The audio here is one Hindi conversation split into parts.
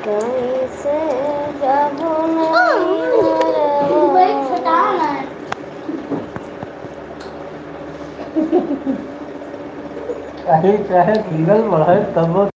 कैसे जाबो नहीं चाहे सिंगल बढ़े तब वो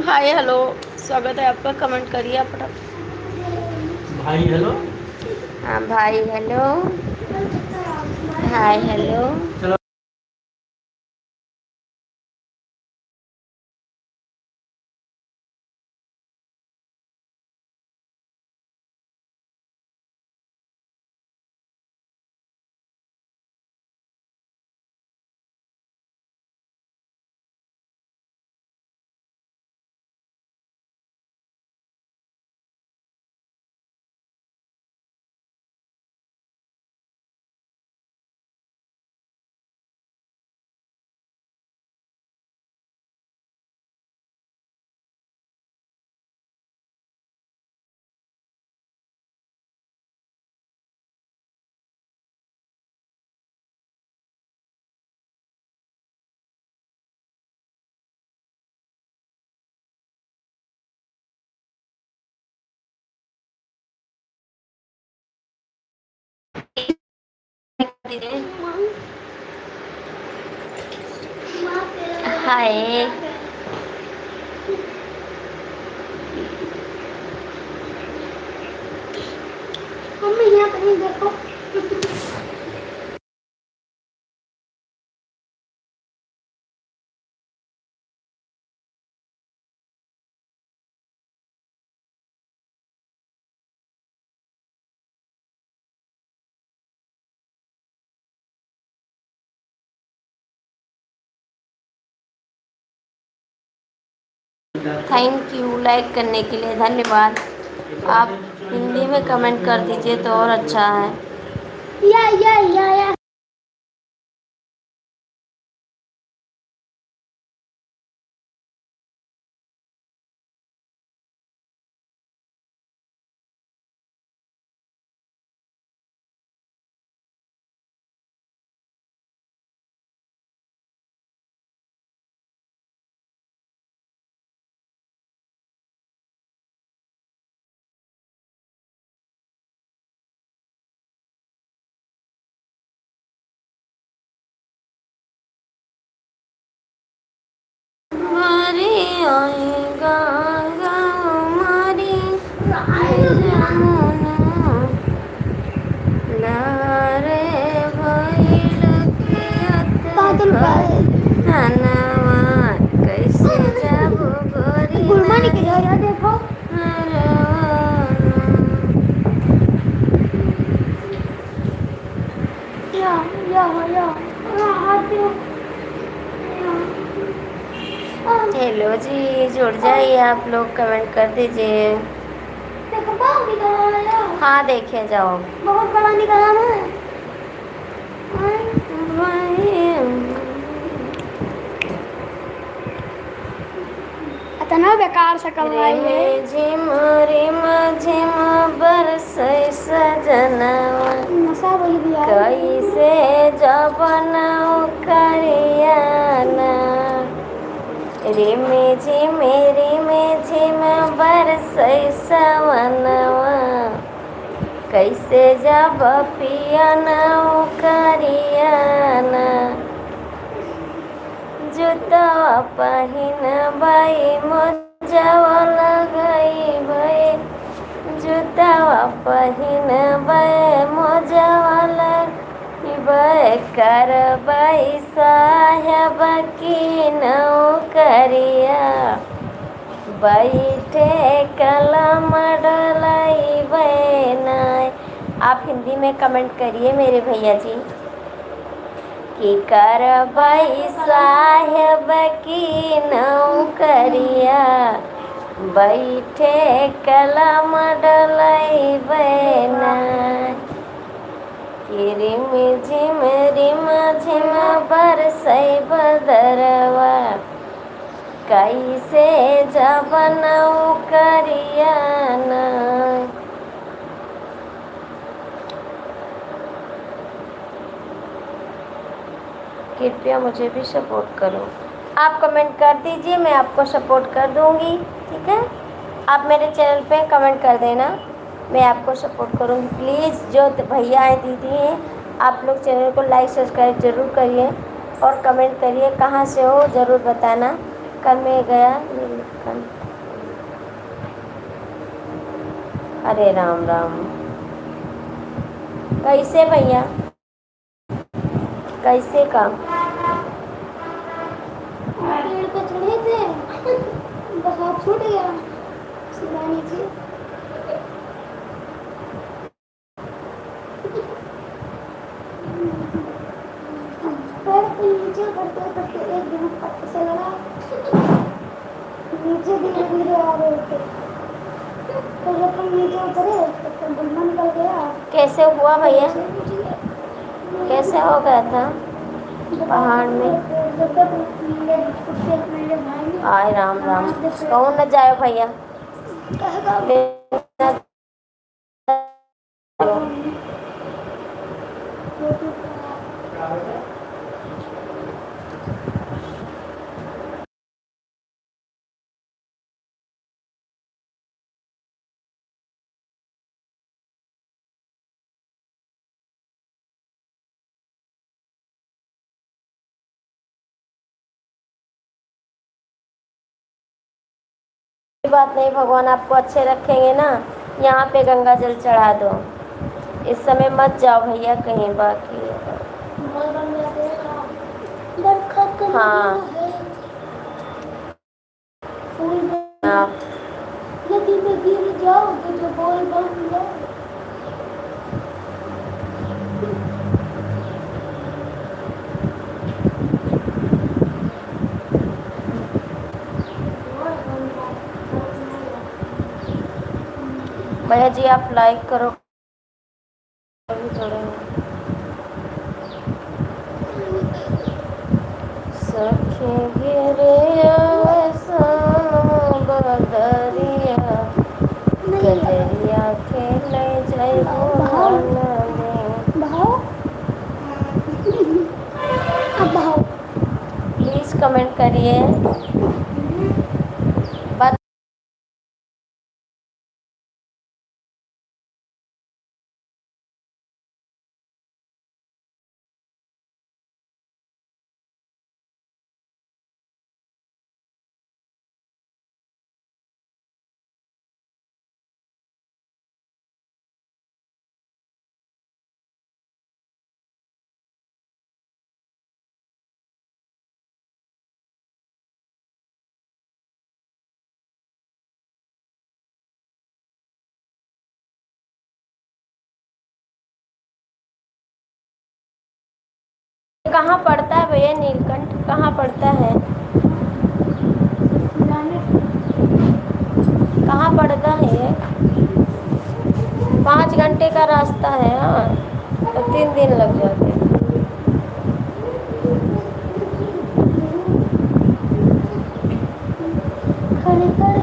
हाय हेलो, स्वागत है आपका। कमेंट करिए अपना। भाई हेलो हाँ भाई हेलो, हाय हेलो। चलो हाय मम्मी, यहाँ पर देखो। थैंक यू लाइक करने के लिए, धन्यवाद। आप हिंदी में कमेंट कर दीजिए तो और अच्छा है। या जमुना लारे भइल हनवा कैसे जाबो गोरी गुलमानी के घर देखो या हाथ दो हेलो जी, जुड़ जाइए आप लोग, कमेंट कर दीजिए। देखो पाँव निकाला है हाँ देखे जाओ। बहुत बड़ा निकाला है इतना बेकार सा कर रहा है झिम रिम झिम बरसै सजनवा नशा वही दिया कैसे जबनौ करियाना रिमे झिम बरसै सवनवा कैसे जब पियनौ करियाना जुतवा पहिनबै मोजवा लगैबै जुतवा पहिनबै मोजवा लगैबै करबै साहेब की नौकरिया बैठे कलम डलैबै नाय। आप हिंदी में कमेंट करिए मेरे भैया जी कि करबै साहेब की नौकरिया बैठे कलम डलैबै नाय कि रिम झिम बरसै बदरवा कैसे जबनौ करियाना। कृपया मुझे भी सपोर्ट करो। आप कमेंट कर दीजिए, मैं आपको सपोर्ट कर दूंगी, ठीक है। आप मेरे चैनल पे कमेंट कर देना, मैं आपको सपोर्ट करूंगी। प्लीज़ जो भैया हैं दीदी हैं, आप लोग चैनल को लाइक सब्सक्राइब ज़रूर करिए और कमेंट करिए कहाँ से हो ज़रूर बताना। कल मैं गया अरे राम राम, कैसे भैया कैसे काम पेड़ पे चढ़े थे बस हाथ छूट गया सीधा नीचे पैर पे नीचे करते करते एक दिन पत्ते से लगा नीचे धीरे धीरे आ रहे थे तो जब हम नीचे उतरे तो बुलमा निकल गया। कैसे हुआ भैया, कैसे हो गया था पहाड़ में? आय राम राम, कौन न जाए भैया बात नहीं, भगवान आपको अच्छे रखेंगे ना। यहाँ पे गंगा जल चढ़ा दो, इस समय मत जाओ भैया कहीं बाकी। हाँ आप यदि मैं गिर जाओगे तो बोल बन जाओ। भैया जी आप लाइक करो, जुड़े सखी गिरे बदरिया गजरिया खेले जइबो प्लीज़ कमेंट करिए। कहाँ पड़ता है भैया नीलकंठ, कहाँ पड़ता है, जाने कहाँ पड़ता है ये? 5 घंटे का रास्ता है। हाँ, तो 3 दिन लग जाते हैं। खड़े खड़े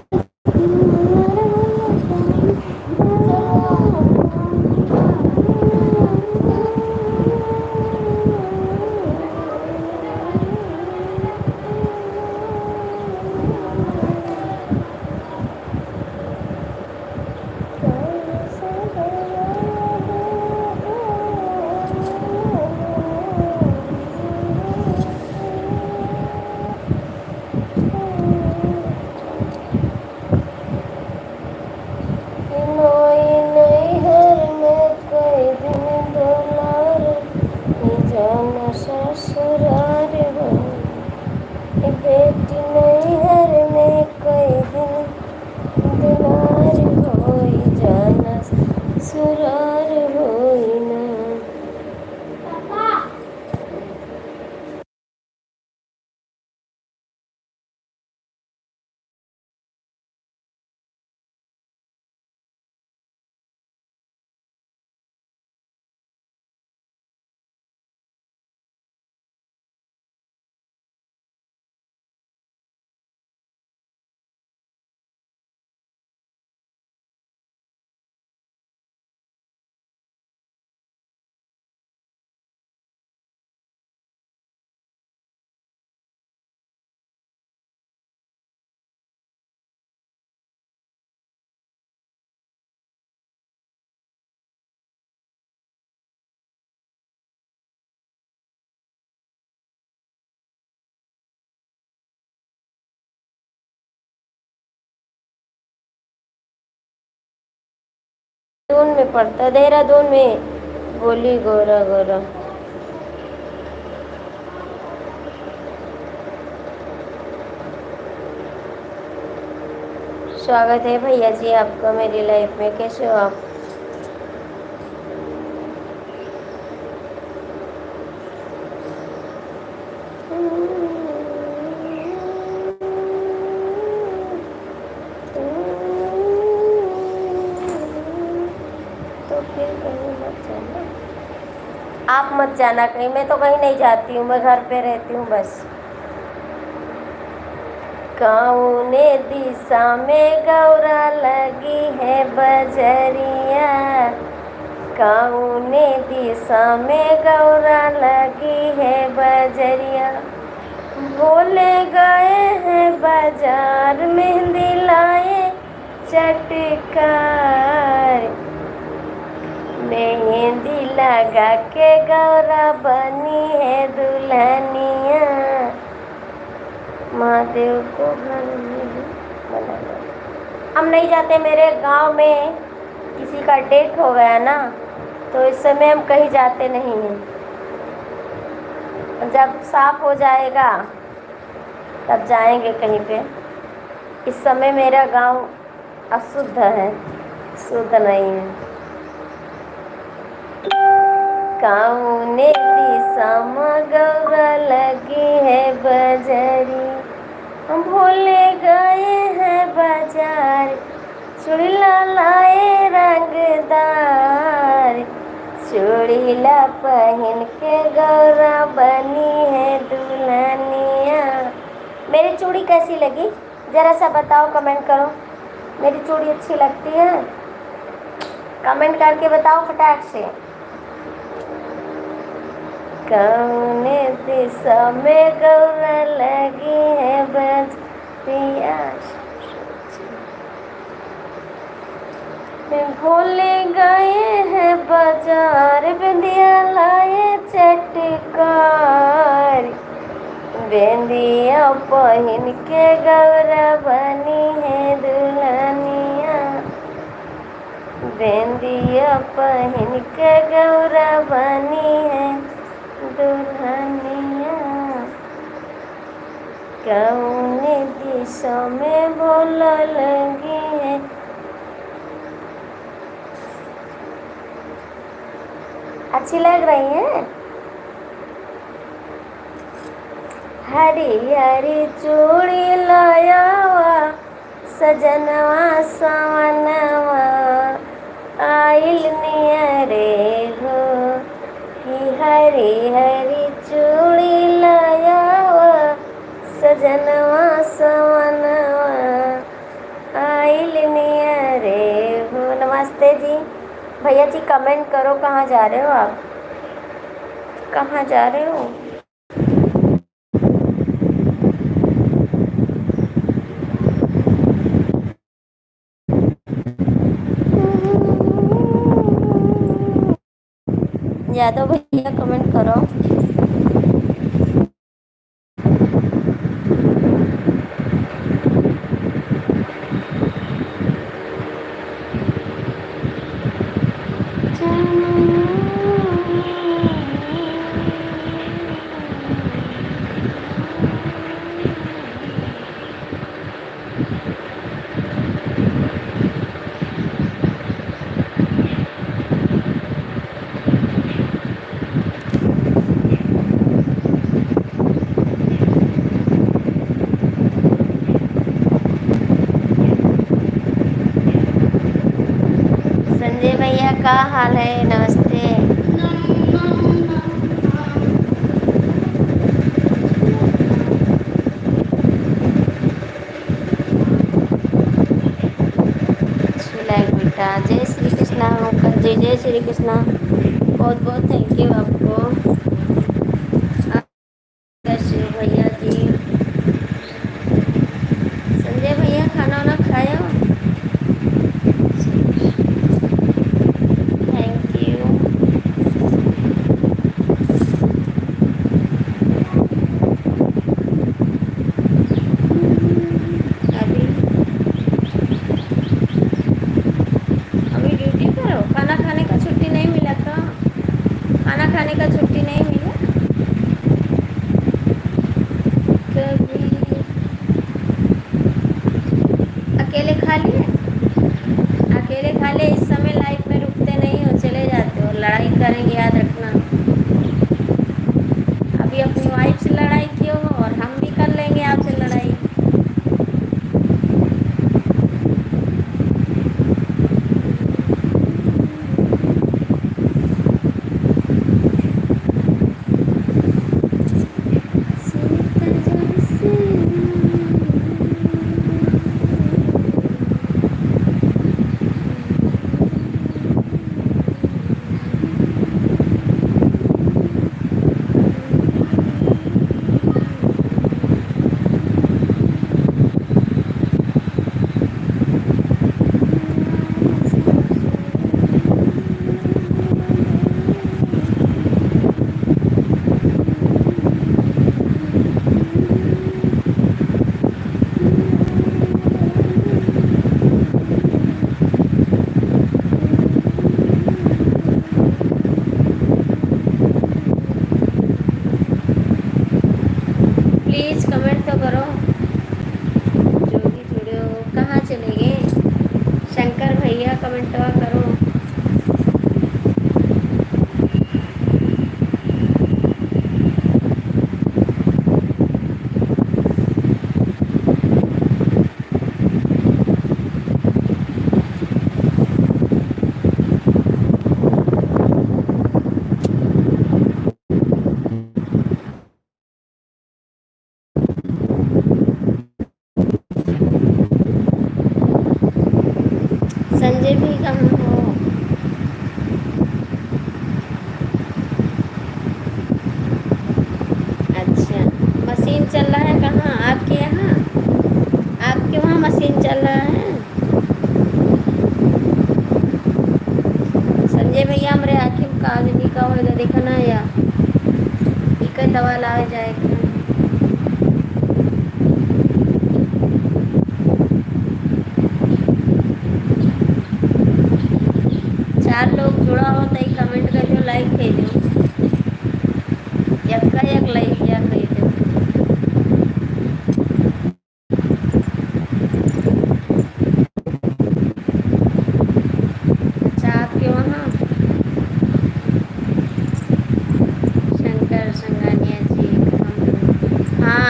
ससुराल हो बेटी नैहर में कई दिन दुलार होई जाना ससुराल होई ना। देहरादून में पड़ता है, देहरादून में। बोली गोरा गोरा। स्वागत है भैया जी आपका मेरी लाइफ में। कैसे हो आप? तो फिर कहीं मत जाना, आप मत जाना कहीं। मैं तो कहीं नहीं जाती हूँ, मैं घर पे रहती हूँ बस। कौने दिशा में गौरा लगी है बजरिया, कौने दिशा में गौरा लगी है बजरिया। बोले गए हैं बाजार मेहंदी लाए चटकार, मेहंदी लगा के गौरा बनी है दुल्हनिया। महादेव को घर में बनाना। हम नहीं जाते, मेरे गांव में किसी का डेथ हो गया ना, तो इस समय हम कहीं जाते नहीं हैं। जब साफ हो जाएगा तब जाएंगे कहीं पे। इस समय मेरा गांव अशुद्ध है, शुद्ध नहीं है। कौने दिशा में गौरा लगी है बजरी, हम भूले गए हैं बाजार चूड़ीला लाए रंगदार। चूड़ीला पहन के गौरा बनी है दुल्हनिया। मेरी चूड़ी कैसी लगी ज़रा सा बताओ, कमेंट करो। मेरी चूड़ी अच्छी लगती है? कमेंट करके बताओ फटाक से। कौने दिशा में गौरा लगी है बजरिया, भूले गए हैं बाजार बिंदिया लाए चटकार। बिंदिया पहन के गौरा बनी है दुल्हनिया, बिंदिया पहन के गौरा बनी है दुल्हनिया। कौने दिशा में बोला लगी है। अच्छी लग रही है? हरी हरी चूड़ी लायावा सजनवा सवनवा आइल नियरे हो कि हरी हरी चूड़ी लायावा सजनवा सवनवा आइल नियरे हो। नमस्ते जी भैया जी, कमेंट करो कहाँ जा रहे हो आप, कहाँ जा रहे हो? यादव भैया कमेंट करो। संजय भैया का हाल है? नमस्ते। बेटा जय श्री कृष्णा अंकल जी, जय श्री कृष्णा, बहुत बहुत थैंक यू आपको। शिव भैया जी, संजय भैया खाना वाना खाया? Thank you. अभी अभी ड्यूटी पर हो? खाना खाने का छुट्टी नहीं मिला था? खाना खाने का छुट्टी नहीं मिला कभी? अकेले खा लिए? अकेले खा लिए? इस समय लाइफ में रुकते नहीं हो, चले जाते हो, लड़ाई करेंगे याद रखना। अभी अपनी वाइफ से लड़ाई किए हो और हम भी कर लेंगे आपसे लड़ाई। प्लीज़ कमेंट तो करो। जो भी जुड़े हो, कहाँ चले गए? शंकर भैया कमेंट तो करो। संजय भी कम हो? अच्छा, मशीन चल रहा है कहाँ? आपके यहाँ? आपके वहाँ मशीन चल रहा है? संजय भैया हमरे आँखी में काज भी का होगा देखना या एक दवा लाए जाएगा। चार लोग जुड़ा हो तो एक कमेंट कर दो, लाइक कर दो, एक लाइक या कर दो। अच्छा, आपके वहाँ शंकर संगानिया जी हाँ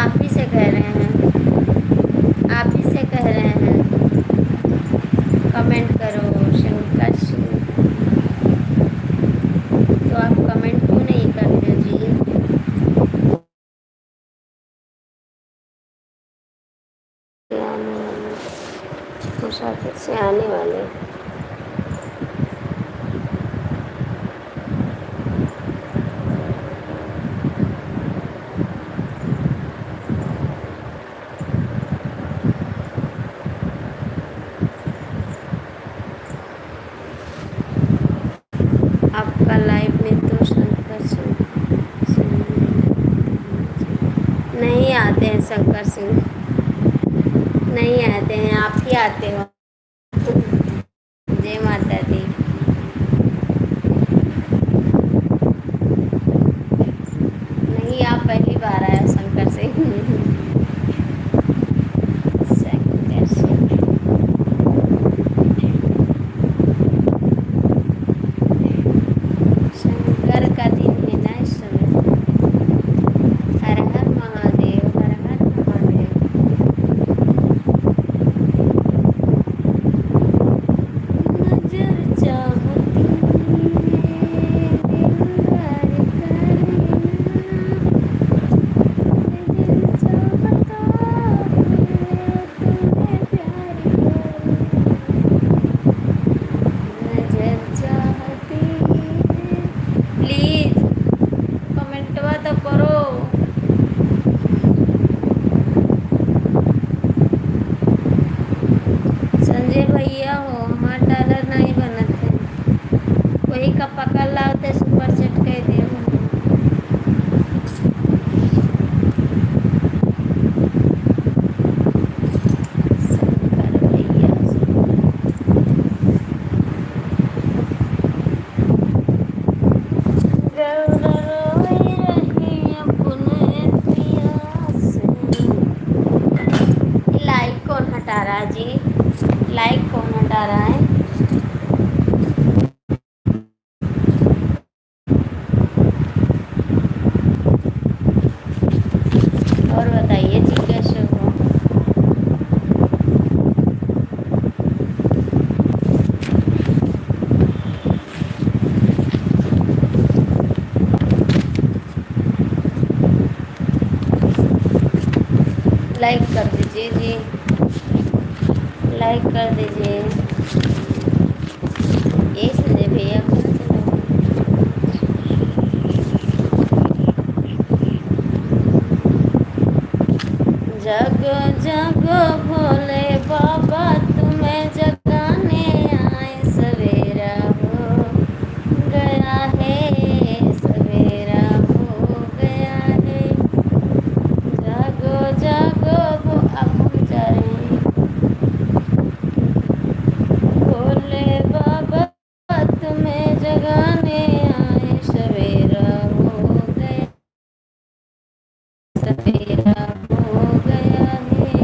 से आने वाले। आपका लाइव में तो शंकर सिंह नहीं आते हैं। शंकर सिंह नहीं आते हैं, आप ही आते हो। जय माता दी। नहीं, आप पहली बार आए शंकर सिंह। शंकर सिंह शंकर का दिन है ना इस समय। हर हर महादेव, हर हर महादेव। नजर चाहती है दिलदार करना, दिल चाहता है तुम्हें प्यार करना। नजर चाहती है। प्लीज कमेंटवा तो करो। संजय भैया हो, हमार डॉलर नहीं बनत है। वही का पकड़ लाते सुपर सेट कह दे। शंकर भैया गौरा रोई रही अपने पिया से। लाइक कौन हटा रहा है जी? लाइक कौन हटा रहा है? और बताइए जी कैसे हो? लाइक कर दीजिए जी, लाइक कर दीजिए। ये संजय भैया कहाँ चले गए? जग जग भोले बाबा तुम्हें जगाने आए, सवेरा हो गया है, सवेरा हो गया है। जागो जागो वो अब हम जा रहे हैं। भोले बाबा तुम्हें जगाने आए, सवेरा हो गया, सवेरा हो गया है।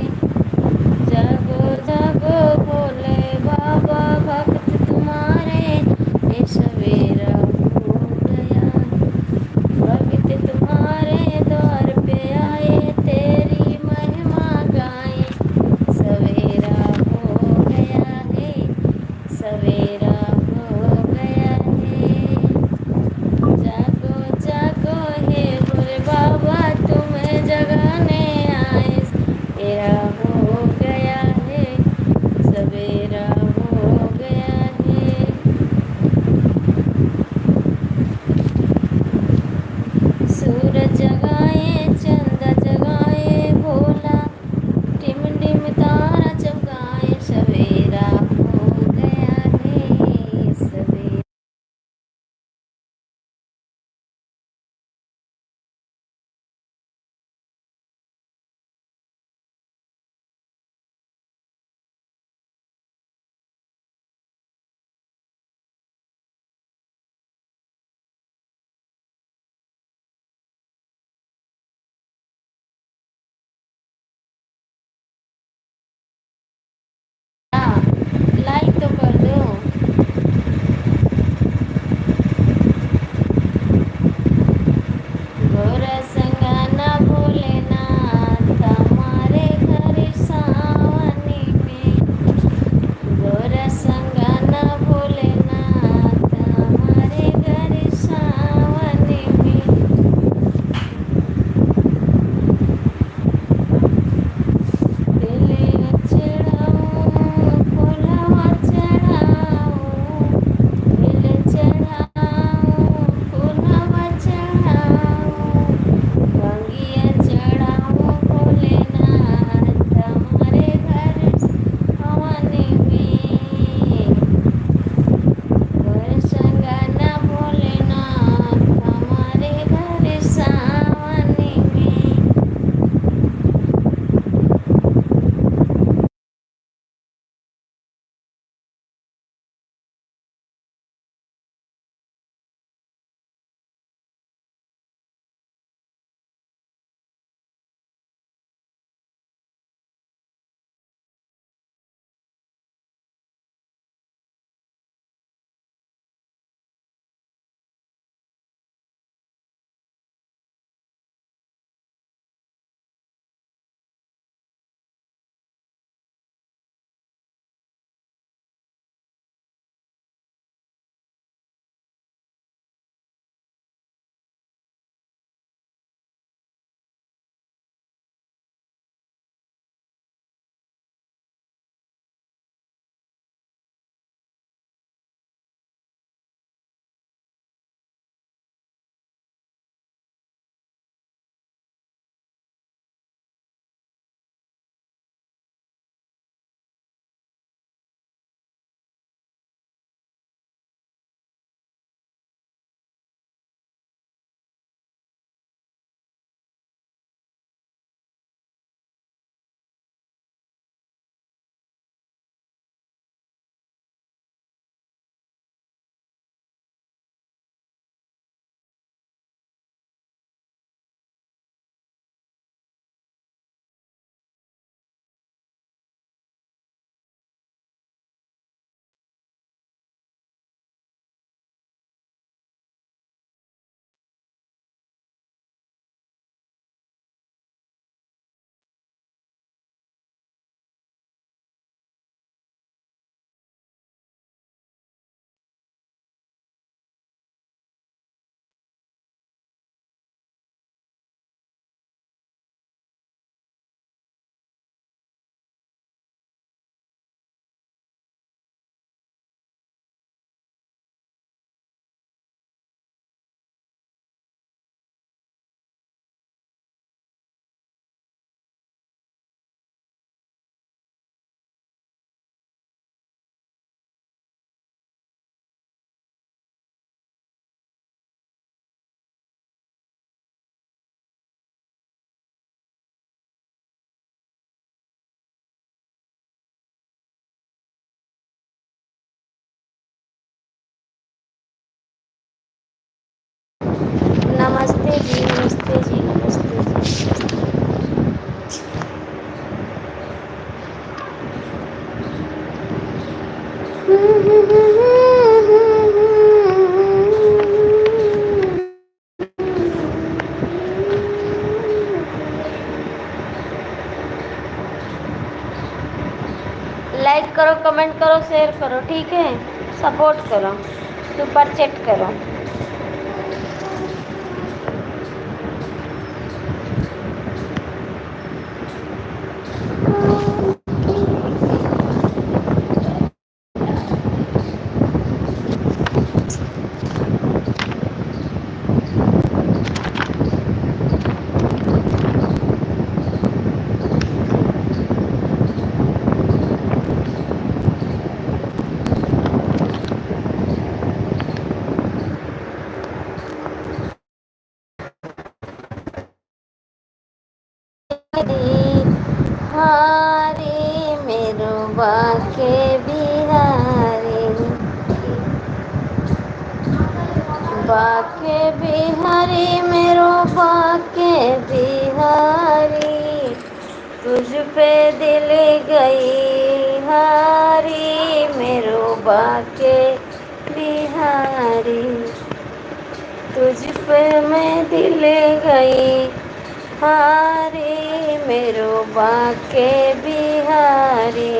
नमस्ते जी, नमस्ते जी, नमस्ते जी। लाइक करो, कमेंट करो, शेयर करो, ठीक है। सपोर्ट करो, सुपर चैट करो। हारे मेरो बाके बिहारी, बाके बिहारी मेरो बाके बिहारी, तुझ पे दिल गई हारी मेरो बाके बिहारी, तुझ पे मैं दिल गई हारी मेरो बाके बिहारी।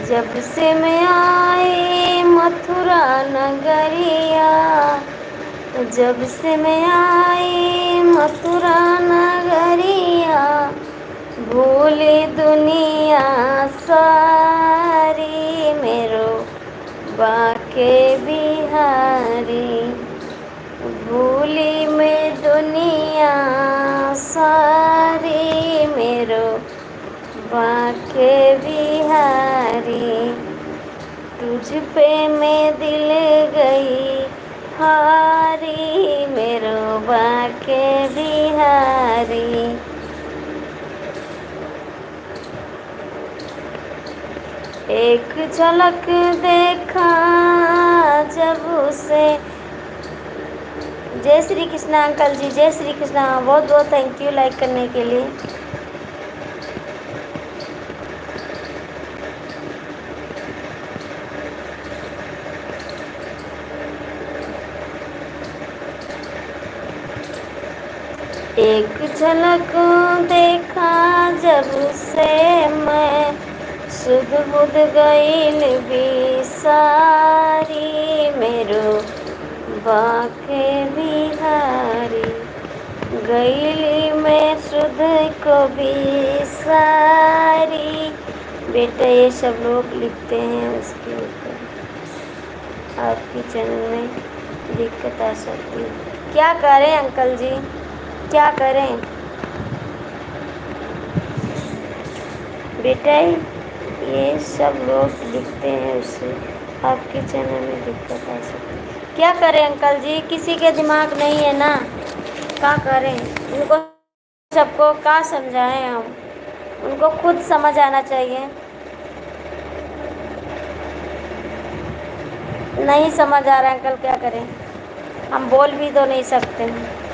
जब से मैं आई मथुरा नगरिया, जब से मैं आई मथुरा नगरिया, भूली दुनिया सारी मेरो बाके बिहारी, भूली मैं दुनिया सारी मेरो बाके बिहारी, तुझ पे मैं दिल गई हारी मेरो बाके बिहारी। एक झलक देखा जब उसे। जय श्री कृष्णा अंकल जी, जय श्री कृष्णा, बहुत बहुत थैंक यू लाइक करने के लिए। एक झलक देखा जब से मैं, सुध बुध गईल भी सारी मेरो बाके बिहारी, गईली मैं सुध को भी सारी। बेटा ये सब लोग लिखते हैं उसके ऊपर, आपके चैनल में दिक्कत आ सकती है। क्या करें अंकल जी, क्या करें बेटा, ये सब लोग लिखते हैं उससे आपके चैनल में दिक्कत आ सकती है। क्या करें अंकल जी, किसी के दिमाग नहीं है ना, क्या करें। उनको सबको क्या समझाएं हम, उनको खुद समझ आना चाहिए। नहीं समझ आ रहा अंकल, क्या करें, हम बोल भी तो नहीं सकते हैं।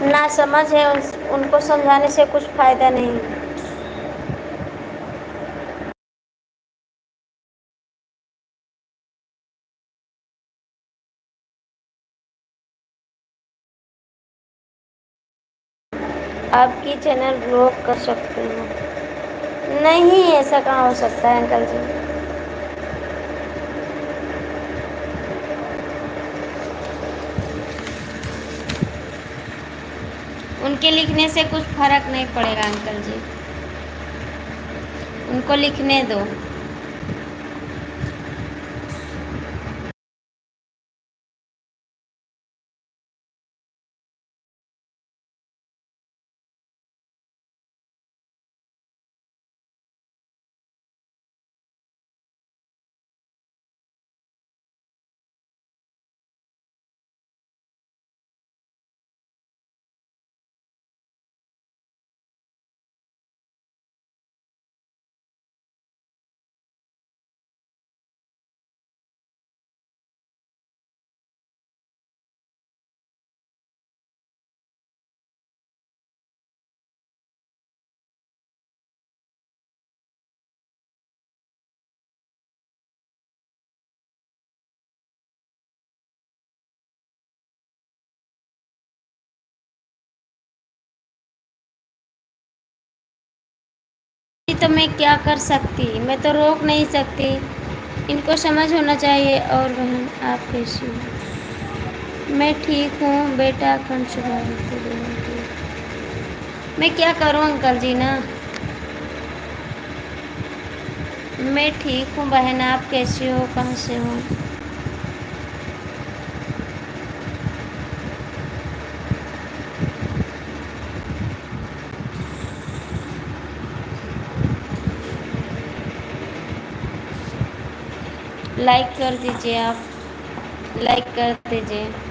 ना समझ है उनको समझाने से कुछ फ़ायदा नहीं। आपकी चैनल ब्लॉक कर सकते हैं। नहीं, ऐसा कहाँ हो सकता है अंकल जी। उनके लिखने से कुछ फर्क नहीं पड़ेगा अंकल जी, उनको लिखने दो। तो मैं क्या कर सकती, मैं तो रोक नहीं सकती। इनको समझ होना चाहिए। और बहन आप कैसी हो? मैं ठीक हूँ बेटा, अखंड शुभारती देवती। मैं क्या करूँ अंकल जी ना। मैं ठीक हूँ बहन, आप कैसी हो, कहाँ से हो? लाइक कर दीजिए, आप लाइक कर दीजिए।